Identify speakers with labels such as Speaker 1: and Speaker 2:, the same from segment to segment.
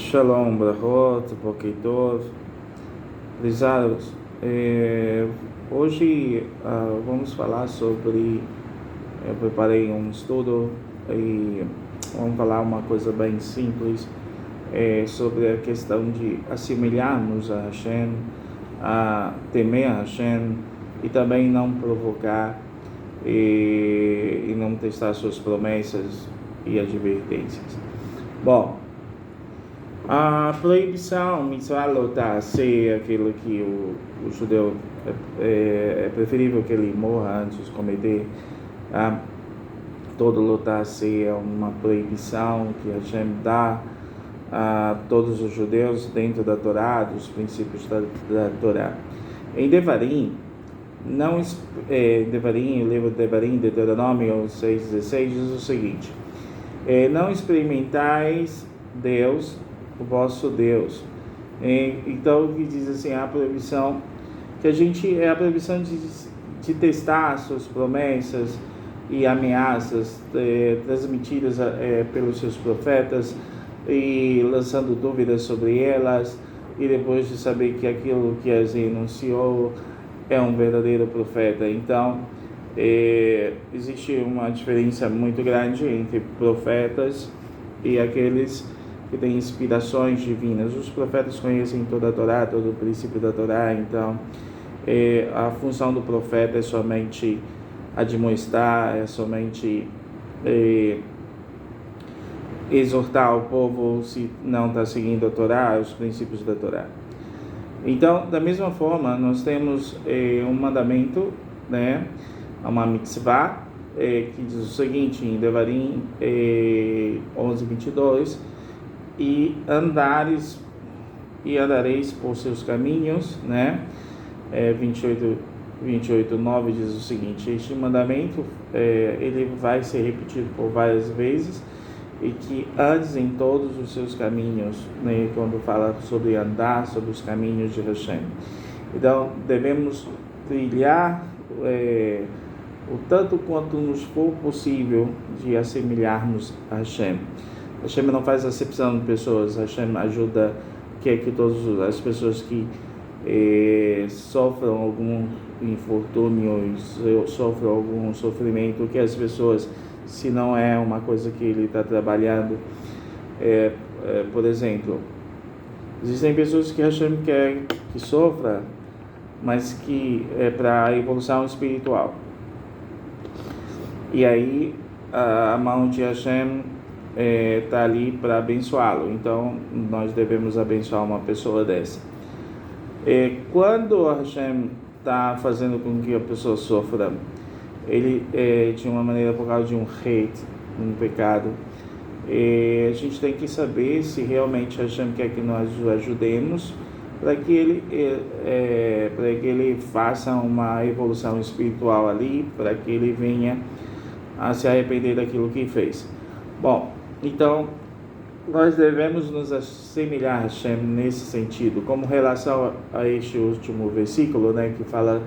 Speaker 1: Shalom, Brachot, Boker Tov, Lizaros. Hoje vamos falar sobre. Eu preparei um estudo e vamos falar uma coisa bem simples sobre a questão de assimilarmos a Hashem, a temer a Hashem e também não provocar e não testar suas promessas e advertências. Bom, a proibição, mitzvah lotar, ser aquilo que o judeu é preferível que ele morra antes de cometer. Todo lotar ser é uma proibição que Hashem dá a todos os judeus dentro da Torá, dos princípios da Torá. Em Devarim, o livro de Devarim, Deuteronômio 6,16, diz o seguinte: não experimentais Deus, o vosso Deus. Então, que diz assim, a proibição que a proibição de testar suas promessas e ameaças transmitidas pelos seus profetas e lançando dúvidas sobre elas, e depois de saber que aquilo que as enunciou é um verdadeiro profeta. Então, existe uma diferença muito grande entre profetas e aqueles que têm inspirações divinas. Os profetas conhecem toda a Torá, todo o princípio da Torá. Então, a função do profeta é somente admoestar, é somente exortar o povo se não está seguindo a Torá, os princípios da Torá. Então, da mesma forma, nós temos um mandamento, né, uma mitzvah, que diz o seguinte, em Devarim 11:22, e andareis por seus caminhos, né? 28:9 diz o seguinte: este mandamento ele vai ser repetido por várias vezes, e que andes em todos os seus caminhos, né? Quando fala sobre andar sobre os caminhos de Hashem. Então devemos trilhar o tanto quanto nos for possível de assemelharmos a Hashem. Hashem não faz acepção de pessoas. Hashem ajuda que todas as pessoas que sofram algum infortúnio, sofram algum sofrimento, que as pessoas, se não é uma coisa que ele está trabalhando, por exemplo, existem pessoas que Hashem quer que sofra, mas que é para a evolução espiritual. E aí a mão de Hashem está ali para abençoá-lo. Então nós devemos abençoar uma pessoa dessa. Quando Hashem está fazendo com que a pessoa sofra, ele de uma maneira por causa de um hate, um pecado, a gente tem que saber se realmente Hashem quer que nós o ajudemos para que ele faça uma evolução espiritual ali, para que ele venha a se arrepender daquilo que fez. Bom, então nós devemos nos assemelhar a Hashem nesse sentido, como relação a este último versículo, né, que fala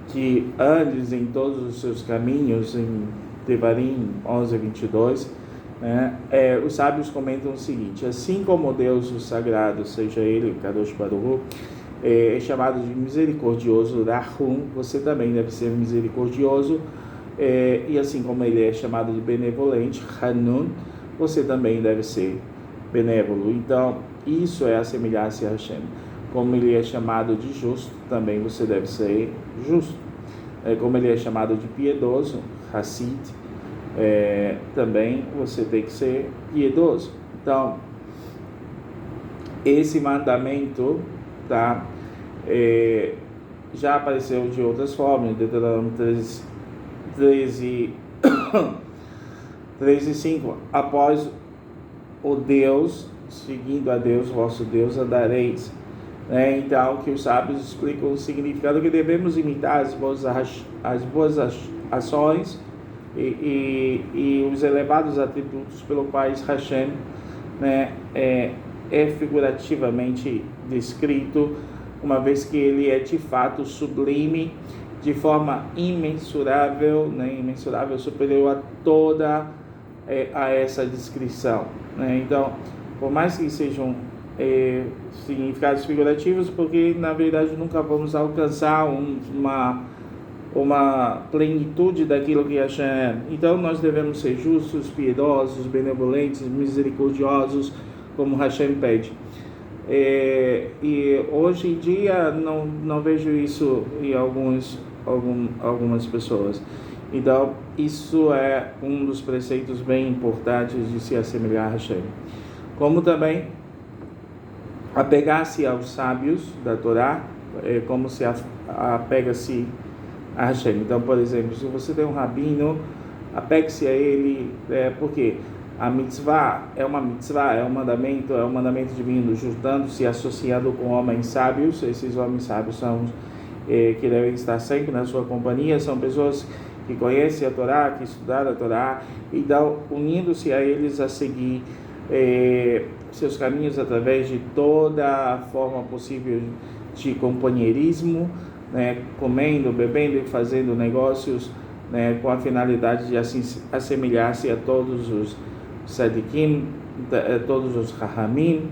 Speaker 1: que andes em todos os seus caminhos, em Devarim 11:22, né, os sábios comentam o seguinte: assim como Deus, o sagrado, seja ele, o Kadosh Baruch Hu, é chamado de misericordioso, Rahum, você também deve ser misericordioso, e assim como ele é chamado de benevolente, Hanun, você também deve ser benévolo. Então, isso é assemelhar-se a Hashem. Como ele é chamado de justo, também você deve ser justo. Como ele é chamado de piedoso, Hassid, também você tem que ser piedoso. Então, esse mandamento, tá, já apareceu de outras formas, em Deuteronômio 13:5, após o Deus, seguindo a Deus, vosso Deus, andareis. Então, que os sábios explicam o significado que devemos imitar as boas ações e os elevados atributos pelos quais Hashem, né, é figurativamente descrito, uma vez que ele é de fato sublime, de forma imensurável, né, superior a toda a essa descrição, né? Então, por mais que sejam significados figurativos, porque na verdade nunca vamos alcançar uma plenitude daquilo que Hashem é. Então nós devemos ser justos, piedosos, benevolentes, misericordiosos, como Hashem pede. E hoje em dia não vejo isso em algumas pessoas. Então isso é um dos preceitos bem importantes de se assemelhar a Hashem. Como também apegar-se aos sábios da Torá, como se apega-se a Hashem. Então, por exemplo, se você tem um rabino, apegue-se a ele, porque a mitzvah é um mandamento divino, juntando-se, associando com homens sábios. Esses homens sábios são que devem estar sempre na sua companhia, são pessoas que conhecem a Torá, que estudaram a Torá, então unindo-se a eles a seguir seus caminhos através de toda a forma possível de companheirismo, né, comendo, bebendo e fazendo negócios, né, com a finalidade de assim assemelhar-se a todos os Sadikim, todos os Rahamim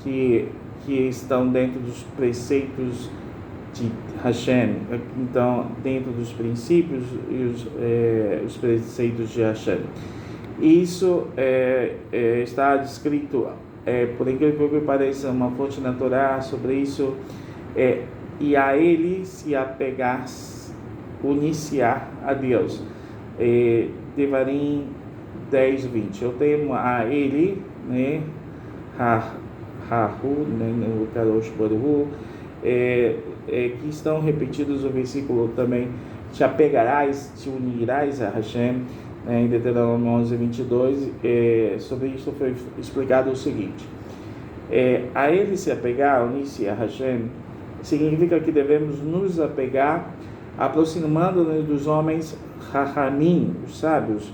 Speaker 1: que estão dentro dos preceitos de Hashem, então dentro dos princípios e os preceitos de Hashem. Isso está descrito, por incrível que pareça, uma fonte na Torá sobre isso, e a ele se apegar, unir-se a Deus. Devarim 10:20. Eu tenho a ele, né, o Kadosh Baruch, que estão repetidos no versículo também: te apegarás, te unirás a Hashem, em Deuteronômio 11:22. Sobre isso foi explicado o seguinte: a ele se apegar, unir-se a Hashem, significa que devemos nos apegar, aproximando-nos dos homens Rahamim, os sábios,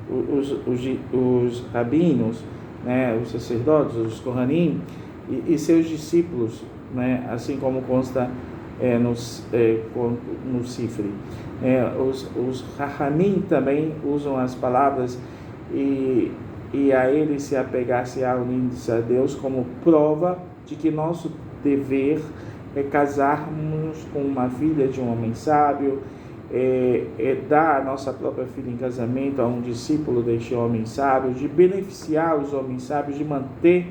Speaker 1: os rabinos, né, os sacerdotes, os Kohanim e seus discípulos, né, assim como consta no Sifri. Os Rahamim também usam as palavras e a ele se apegar-se a unir-se a Deus como prova de que nosso dever é casarmos com uma filha de um homem sábio, dar a nossa própria filha em casamento a um discípulo deste homem sábio, de beneficiar os homens sábios, de manter,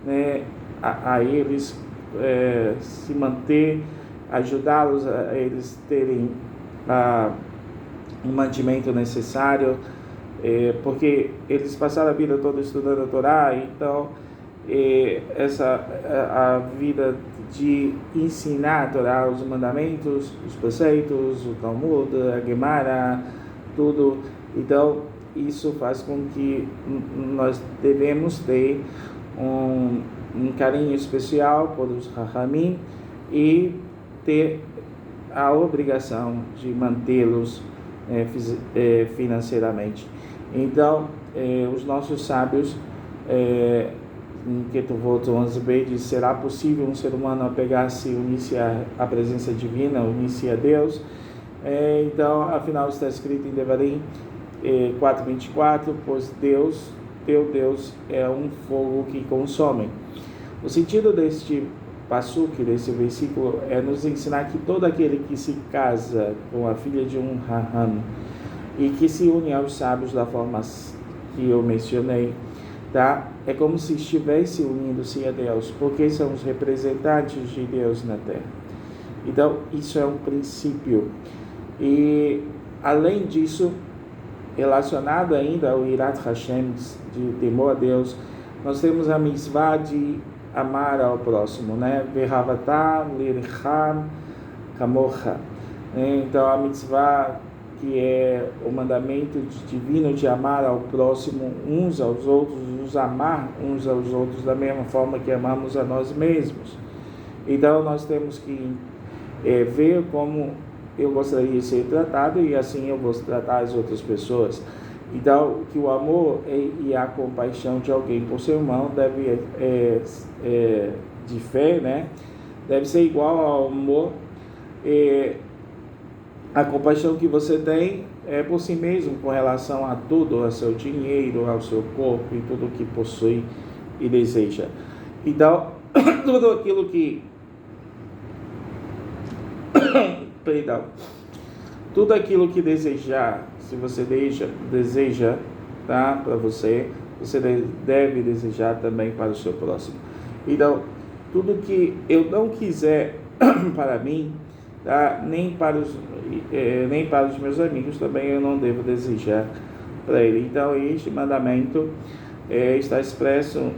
Speaker 1: né, a eles, se manter, ajudá-los a eles terem um mantimento necessário, porque eles passaram a vida toda estudando a Torá. Então a vida de ensinar a Torá, os mandamentos, os preceitos, o Talmud, a Gemara, tudo. Então isso faz com que nós devemos ter um carinho especial por os Rahamim e ter a obrigação de mantê-los financeiramente. Então os nossos sábios, em Ketuvot 11b, diz: será possível um ser humano apegar-se, unir-se à presença divina, unir-se a Deus? Então, afinal, está escrito em Devarim 4:24: pois Deus, teu Deus, é um fogo que consome. O sentido deste passuque, desse versículo, é nos ensinar que todo aquele que se casa com a filha de um Raham e que se une aos sábios da forma que eu mencionei, tá? É como se estivesse unindo-se a Deus, porque são os representantes de Deus na Terra. Então, isso é um princípio. E, além disso, relacionado ainda ao Irat Hashem, de temor a Deus, nós temos a mitzvah de amar ao próximo, né? Ve'ahavata lircham kamocha. Então, a mitzvah, que é o mandamento divino de amar ao próximo, uns aos outros, nos amar uns aos outros da mesma forma que amamos a nós mesmos. Então nós temos que ver como eu gostaria de ser tratado e assim eu vou tratar as outras pessoas. Então, que o amor e a compaixão de alguém por seu irmão deve de fé, né, deve ser igual ao amor. A compaixão que você tem é por si mesmo, com relação a tudo, ao seu dinheiro, ao seu corpo e tudo que possui, e deseja. Então, tudo aquilo que perdão, tudo aquilo que desejar, se você deseja, tá, para você, você deve desejar também para o seu próximo. Então, tudo que eu não quiser para mim, tá, nem para os meus amigos também eu não devo desejar para ele. Então, este mandamento está expresso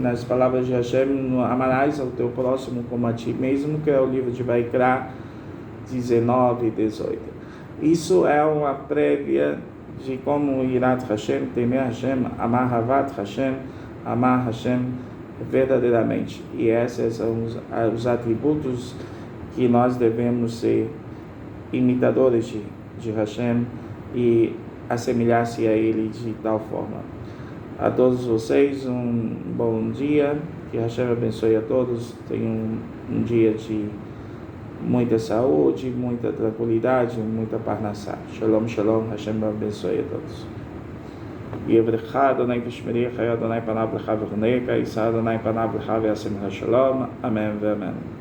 Speaker 1: nas palavras de Hashem: amarás ao teu próximo como a ti mesmo, que é o livro de Vaikra 19 e 18. Isso é uma prévia de como Irat Hashem, temer Hashem, amar Havat Hashem, amar Hashem verdadeiramente. E esses são os atributos que nós devemos ser imitadores de Hashem e assemelhar-se a Ele de tal forma. A todos vocês, um bom dia, que Hashem abençoe a todos, tenham um dia de muita saúde, muita tranquilidade, muita parnassá. Shalom, shalom, Hashem abençoe a todos. Yevrecha Adonai v'shmerecha, Adonai panav lecha v'choneka, Yisa Adonai panav lecha v'yasim ha-shalom. Amém, amém.